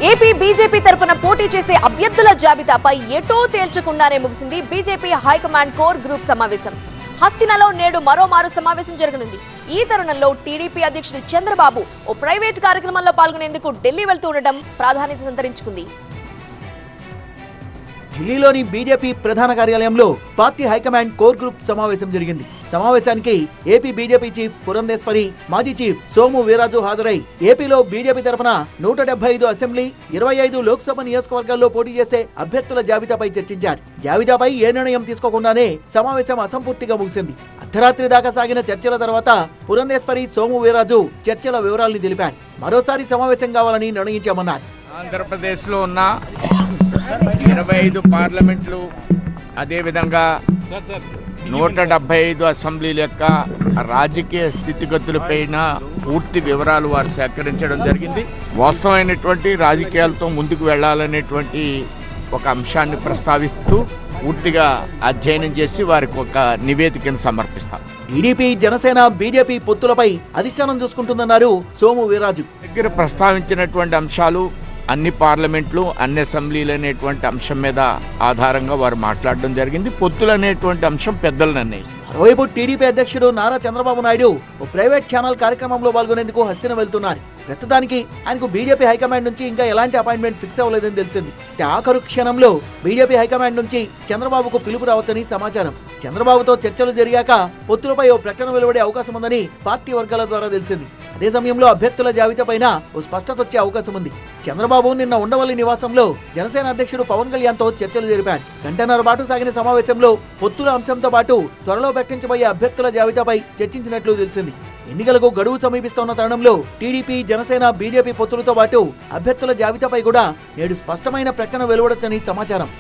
AP BJP తరపున పోటీ చేసే అభ్యర్థుల జాబితాపై ఎటో తేల్చకుండానే ముగిసింది బీజేపీ హైకమాండ్ కోర్ గ్రూప్ సమావేశం. హస్తినలో నేడు మరోమారు సమావేశం జరగనుంది. ఈ తరుణంలో టీడీపీ అధ్యక్షుడు చంద్రబాబు ఓ ప్రైవేట్ కార్యక్రమంలో పాల్గొనేందుకు ఢిల్లీ వెళ్తూ ఉండడం ప్రాధాన్యత సంతరించుకుంది. ఢిల్లీలోని బీజేపీ ప్రధాన కార్యాలయంలో పార్టీ హైకమాండ్ కోర్ గ్రూప్ సమావేశం జరిగింది. సమావేశానికి ఏపీ బీజేపీ చీఫ్ పురంధేశ్వరి, మాజీ చీఫ్ సోము వీర్రాజు హాజరై ఏపీలో బీజేపీ తరఫున 175 అసెంబ్లీ, 25 లోక్సభ నియోజకవర్గాల్లో పోటీ చేసే అభ్యర్థుల జాబితాపై చర్చించారు. జాబితాపై ఏ నిర్ణయం తీసుకోకుండానే సమావేశం అసంపూర్తిగా ముగిసింది. అర్ధరాత్రి దాకా సాగిన చర్చల తర్వాత పురంధేశ్వరి, సోము వీర్రాజు చర్చల వివరాలను తెలిపారు. మరోసారి సమావేశం కావాలని నిర్ణయించామన్నారు. ఆంధ్రప్రదేశ్లో ఉన్న 25 పార్లమెంట్లు, అదేవిధంగా 175 అసెంబ్లీల యొక్క రాజకీయ స్థితిగతులపైన పూర్తి వివరాలు వారు సేకరించడం జరిగింది. వాస్తవమైనటువంటి రాజకీయాలతో ముందుకు వెళ్లాలనేటువంటి ఒక అంశాన్ని ప్రస్తావిస్తూ పూర్తిగా అధ్యయనం చేసి వారికి ఒక నివేదికను సమర్పిస్తారు. టీడీపీ, జనసేన, బీజేపీ పొత్తులపై అధిష్టానం చూసుకుంటుందన్నారు సోము వీర్రాజు. దగ్గర ప్రస్తావించినటువంటి అంశాలు అన్ని పార్లమెంట్లు, అన్ని అసెంబ్లీలు అనేటువంటి అంశం మీద ఆధారంగా వారు మాట్లాడడం జరిగింది. పొత్తులు అనేటువంటి అంశం పెద్దలు నిర్ణయిస్తారు. మరోవైపు టీడీపీ అధ్యక్షుడు నారా చంద్రబాబు నాయుడు ఓ ప్రైవేట్ ఛానల్ కార్యక్రమంలో పాల్గొనేందుకు హస్తిన వెళ్తున్నారు. ప్రస్తుతానికి ఆయనకు బీజేపీ హైకమాండ్ నుంచి ఇంకా ఎలాంటి అపాయింట్మెంట్ ఫిక్స్ అవ్వలేదని తెలిసింది. ఆఖరు క్షణంలో బీజేపీ హైకమాండ్ నుంచి చంద్రబాబుకు పిలుపు రావచ్చని సమాచారం. చంద్రబాబుతో చర్చలు జరిగాక పొత్తులపై ఓ ప్రకటన వెలువడే అవకాశం ఉందని పార్టీ వర్గాల ద్వారా తెలిసింది. అదే సమయంలో అభ్యర్థుల జాబితాపైన ఓ స్పష్టత వచ్చే అవకాశం ఉంది. చంద్రబాబు నిన్న ఉండవల్లి నివాసంలో జనసేన అధ్యక్షుడు పవన్ కళ్యాణ్ తో చర్చలు జరిపారు. గంటన్నర పాటు సాగిన సమావేశంలో పొత్తుల అంశంతో పాటు త్వరలో ప్రకటించబోయే అభ్యర్థుల జాబితాపై చర్చించినట్లు తెలిసింది. ఎన్నికలకు గడువు సమీపిస్తున్న తరుణంలో టీడీపీ, జనసేన, బీజేపీ పొత్తులతో పాటు అభ్యర్థుల జాబితాపై కూడా నేడు స్పష్టమైన ప్రకటన వెలువడొచ్చని సమాచారం.